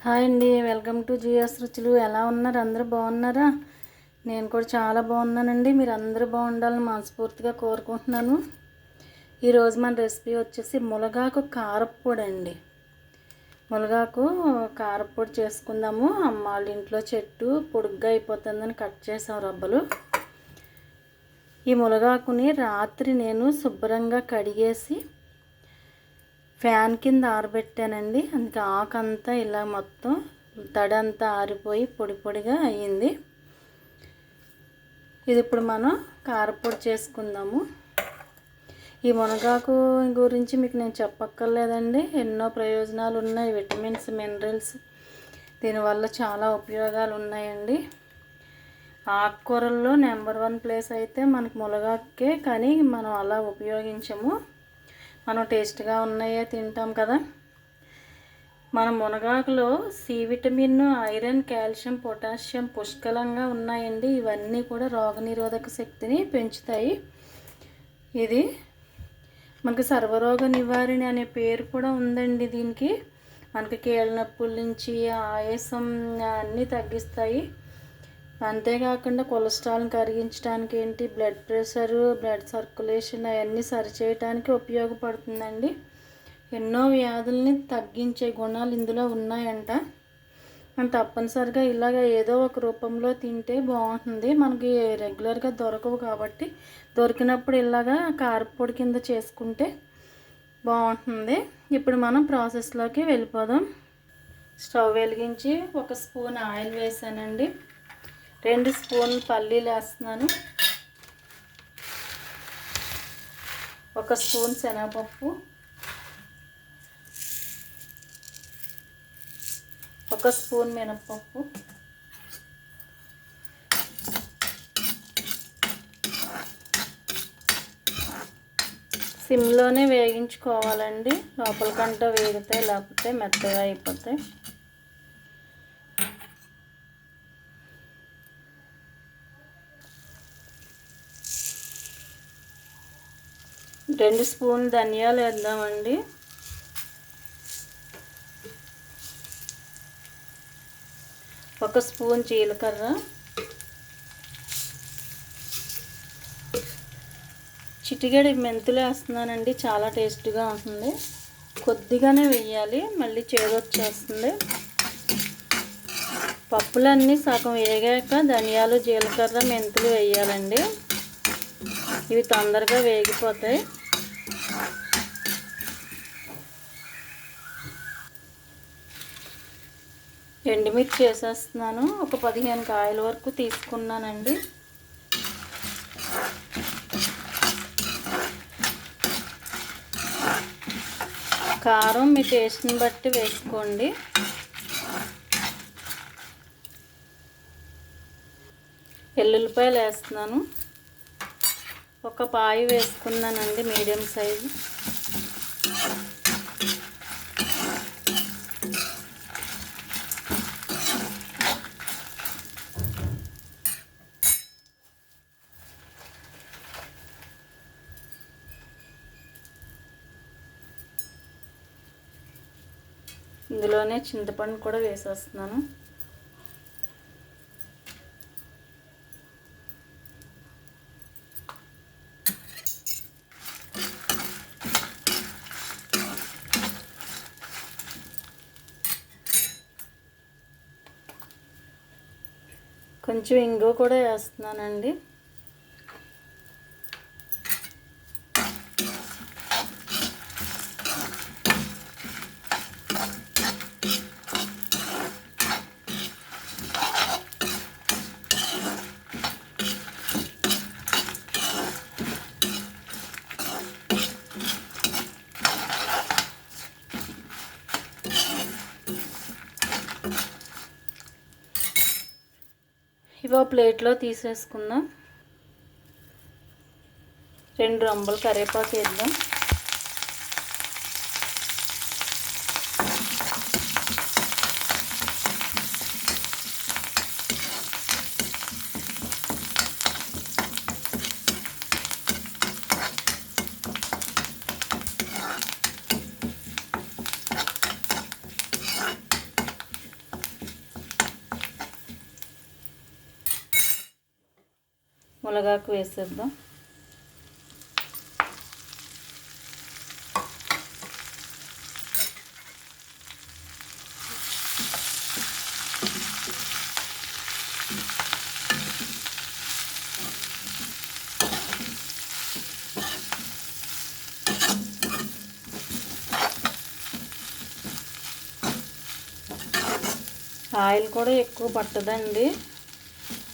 Hi అండి, welcome to GS రుచులు. ఎలా ఉన్నారు? అందరూ బాగున్నారా? నేను కూడా చాలా బాగున్నానండి. మీరు అందరూ బాగుండాలని మనస్ఫూర్తిగా కోరుకుంటున్నాను. ఈరోజు మన రెసిపీ వచ్చేసి మునగాకు కారప్పొడి అండి. మునగాకు కారప్పొడి చేసుకుందాము. అమ్మ వాళ్ళ ఇంట్లో చెట్టు పొడుగ్గా అయిపోతుందని కట్ చేసాం రబ్బలు. ఈ మునగాకుని రాత్రి నేను శుభ్రంగా కడిగేసి ఫ్యాన్ కింద ఆరబెట్టానండి. అందుకే ఆకంతా ఇలా మొత్తం తడంతా ఆరిపోయి పొడి పొడిగా అయ్యింది. ఇది ఇప్పుడు మనం కారపొడి చేసుకుందాము. ఈ మునగాకు గురించి మీకు నేను చెప్పక్కర్లేదండి. ఎన్నో ప్రయోజనాలు ఉన్నాయి, విటమిన్స్, మినరల్స్. దీనివల్ల చాలా ఉపయోగాలు ఉన్నాయండి. ఆకుకూరల్లో నెంబర్ 1 ప్లేస్ అయితే మనకి మునగాకే, కానీ మనం అలా ఉపయోగించము. మనం టేస్ట్గా ఉన్నాయే తింటాం కదా. మన మునగాకులో C vitamin, iron, calcium, potassium పుష్కలంగా ఉన్నాయండి. ఇవన్నీ కూడా రోగనిరోధక శక్తిని పెంచుతాయి. ఇది మనకు సర్వరోగ నివారణ అనే పేరు కూడా ఉందండి దీనికి. మనకి కీళ్ళ నొప్పుల నుంచి ఆయాసం అన్నీ తగ్గిస్తాయి. అంతేకాకుండా కొలెస్ట్రాల్ని కరిగించడానికి ఏంటి, బ్లడ్ ప్రెషరు, బ్లడ్ సర్క్యులేషన్ అవన్నీ సరిచేయడానికి ఉపయోగపడుతుందండి. ఎన్నో వ్యాధుల్ని తగ్గించే గుణాలు ఇందులో ఉన్నాయంట. మనం తప్పనిసరిగా ఇలాగ ఏదో ఒక రూపంలో తింటే బాగుంటుంది. మనకి రెగ్యులర్గా దొరకవు కాబట్టి దొరికినప్పుడు ఇలాగా కారపొడి కింద చేసుకుంటే బాగుంటుంది. ఇప్పుడు మనం ప్రాసెస్లోకి వెళ్ళిపోదాం. స్టవ్ వెలిగించి 1 స్పూన్ ఆయిల్ వేసానండి. 2 స్పూన్లు పల్లీలు వేస్తున్నాను. 1 స్పూన్ శనగపప్పు, 1 స్పూన్ మినపప్పు, సిమ్లోనే వేగించుకోవాలండి. లోపలికంటా వేగితే లేకపోతే మెత్తగా అయిపోతాయి. 2 స్పూన్లు ధనియాలు వేద్దామండి. 1 స్పూన్ జీలకర్ర, చిటికెడు మెంతులు వేస్తున్నానండి. చాలా టేస్ట్గా ఉంటుంది. కొద్దిగానే వేయాలి, మళ్ళీ చేదొచ్చేస్తుంది. పప్పులన్నీ సగం వేగాక ధనియాలు, జీలకర్ర, మెంతులు వేయాలండి. ఇవి తొందరగా వేగిపోతాయి. ఎండుమిర్చి వేసేస్తున్నాను. ఒక 15 కాయల వరకు తీసుకున్నానండి. కారం మీ టేస్ట్ని బట్టి వేసుకోండి. ఎల్లుల్లిపాయలు వేస్తున్నాను. ఒక పాయి వేసుకున్నానండి, మీడియం సైజు. ఇందులోనే చింతపండు కూడా వేసేస్తున్నాను. కొంచెం ఇంగువ కూడా వేస్తున్నానండి. ఇవో ప్లేట్లో తీసేసుకుందాం. 2 రంబలు కరివేపాకు వేద్దాం. మునగాకు వేసేద్దాం. ఆయిల్ కూడా ఎక్కువ పట్టదండి.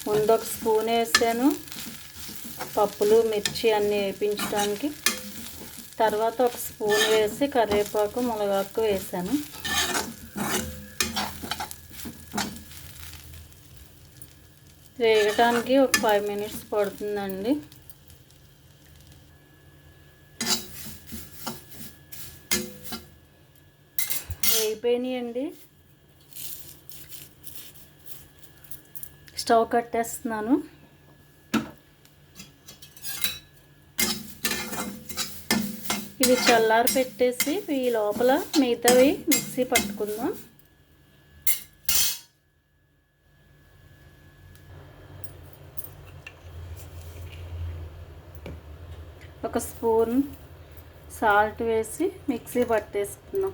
ముందు ఒక స్పూన్ వేసాను పప్పులు మిర్చి అన్నీ వేయించడానికి. తర్వాత ఒక స్పూన్ వేసి కరివేపాకు మునగాకు వేసాను. వేగటానికి ఒక 5 మినిట్స్ పడుతుందండి. వేగిపోయినాయండి. స్టవ్ కట్టేస్తున్నాను. ఇవి చల్లారి పెట్టేసి ఈ లోపల మిగతావి మిక్సీ పట్టుకుందాం. ఒక స్పూన్ సాల్ట్ వేసి మిక్సీ పట్టేసుకుందాం.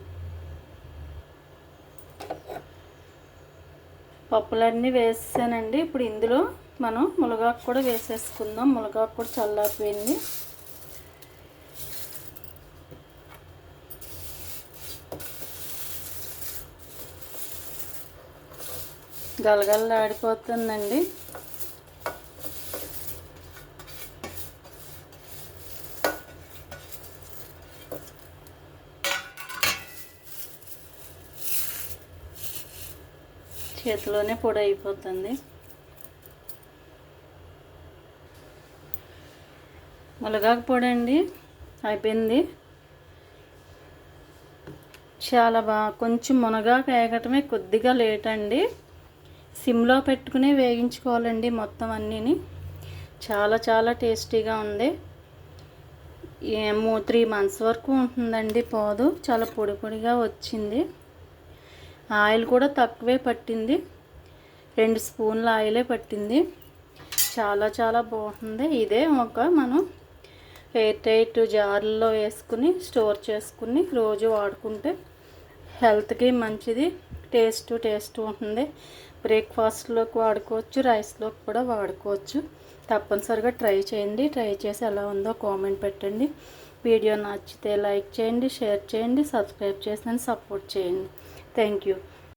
పప్పులన్నీ వేసానండి. ఇప్పుడు ఇందులో మనం మునగాకు కూడా వేసేసుకుందాం. మునగాకు కూడా చల్లారిపోయింది. గలగలలాడిపోతుందండి. చేతిలోనే పొడి అయిపోతుంది. మునగాకు పొడి అండి అయిపోయింది. చాలా బాగా కొంచెం మునగాకు వేగటమే కొద్దిగా లేట్ అండి. సిమ్లో పెట్టుకుని వేగించుకోవాలండి మొత్తం అన్నీని. చాలా చాలా టేస్టీగా ఉంది. 3 మంత్స్ వరకు ఉంటుందండి పోదు. చాలా పొడి పొడిగా వచ్చింది. ఆయిల్ కూడా తక్కువే పట్టింది. 2 స్పూన్ల ఆయిలే పట్టింది. చాలా చాలా బాగుంటుంది. ఇదే మనం ఎయిర్ టైట్ జార్లో వేసుకుని స్టోర్ చేసుకుని రోజు వాడుకుంటే హెల్త్కి మంచిది. టేస్ట్ ఉంటుంది. బ్రేక్ఫాస్ట్లోకి వాడుకోవచ్చు, రైస్లోకి కూడా వాడుకోవచ్చు. తప్పనిసరిగా ట్రై చేయండి. ట్రై చేసి ఎలా ఉందో కామెంట్ పెట్టండి. వీడియో నచ్చితే లైక్ చేయండి, షేర్ చేయండి, సబ్స్క్రైబ్ చేసి సపోర్ట్ చేయండి. Thank you.